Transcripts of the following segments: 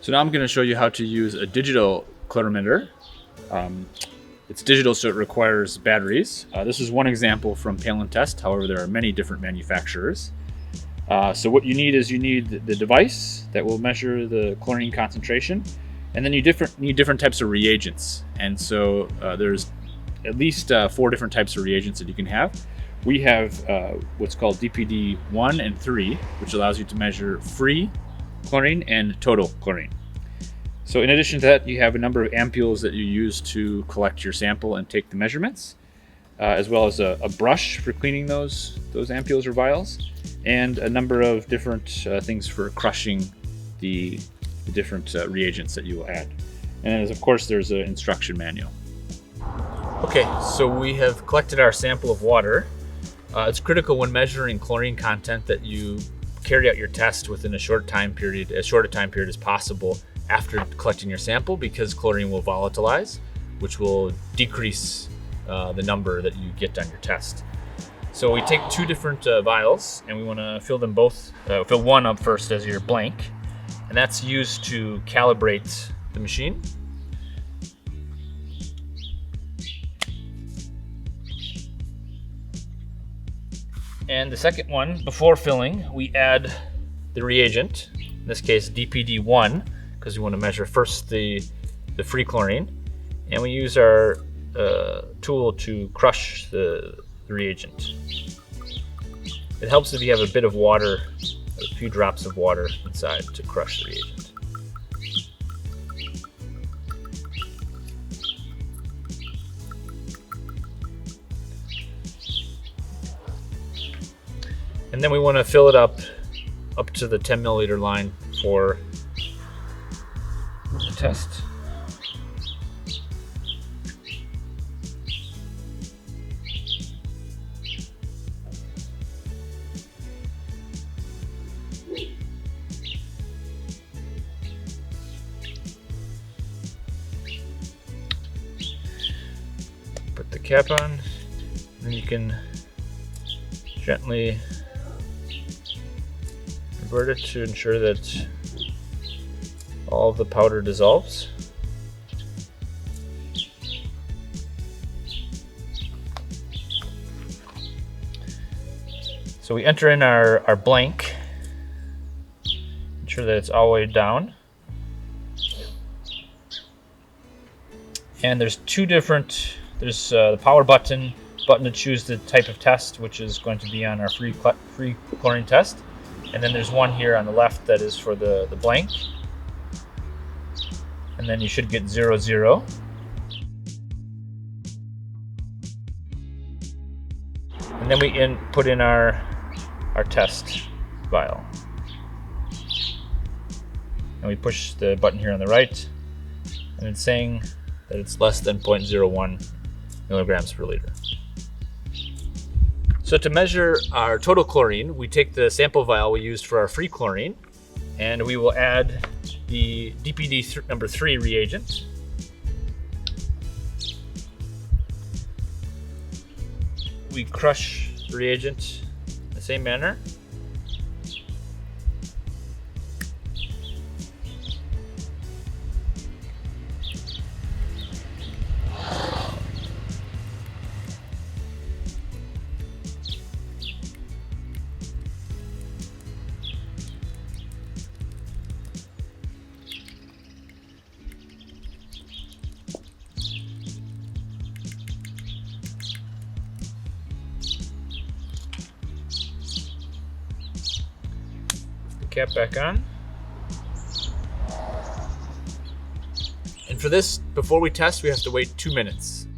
So now I'm going to show you how to use a digital chlorometer. It's digital, so it requires batteries. This is one example from Palin Test. However, there are many different manufacturers. So what you need is the device that will measure the chlorine concentration, and then you need different types of reagents. And so there's at least 4 different types of reagents that you can have. We have what's called DPD 1 and 3, which allows you to measure free chlorine and total chlorine. So in addition to that, you have a number of ampules that you use to collect your sample and take the measurements, as well as a brush for cleaning those ampules or vials, and a number of different things for crushing the different reagents that you will add. And of course, there's an instruction manual. Okay, so we have collected our sample of water. It's critical when measuring chlorine content that you carry out your test within as short a time period as possible after collecting your sample, because chlorine will volatilize, which will decrease the number that you get on your test. So we take 2 different vials, and we want to fill them both. Fill one up first as your blank, and that's used to calibrate the machine. And the second one, before filling, we add the reagent, in this case DPD1, because we want to measure first the free chlorine, and we use our tool to crush the reagent. It helps if you have a bit of water, a few drops of water inside to crush the reagent. And then we want to fill it up to the 10 milliliter line for the test. Put the cap on, and then you can gently invert it to ensure that all of the powder dissolves. So we enter in our blank, ensure that it's all the way down. And there's 2 different, there's the power button to choose the type of test, which is going to be on our free chlorine test. And then there's one here on the left that is for the blank. And then you should get 0, 0. And then we put in our test vial. And we push the button here on the right, and it's saying that it's less than 0.01 milligrams per liter. So to measure our total chlorine, we take the sample vial we used for our free chlorine, and we will add the DPD number 3 reagent. We crush the reagent in the same manner. Cap back on. And for this, before we test, we have to wait 2 minutes.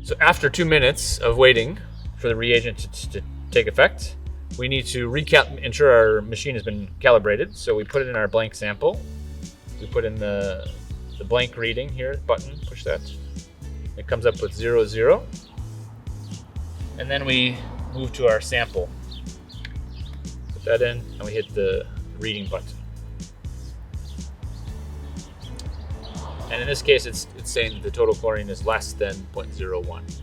So after 2 minutes of waiting for the reagent to take effect, we need to ensure our machine has been calibrated. So we put it in our blank sample. We put in the blank reading here, button, push that. It comes up with 0, 0. And then we move to our sample. Put that in, and we hit the reading button. And in this case, it's saying that the total chlorine is less than 0.01.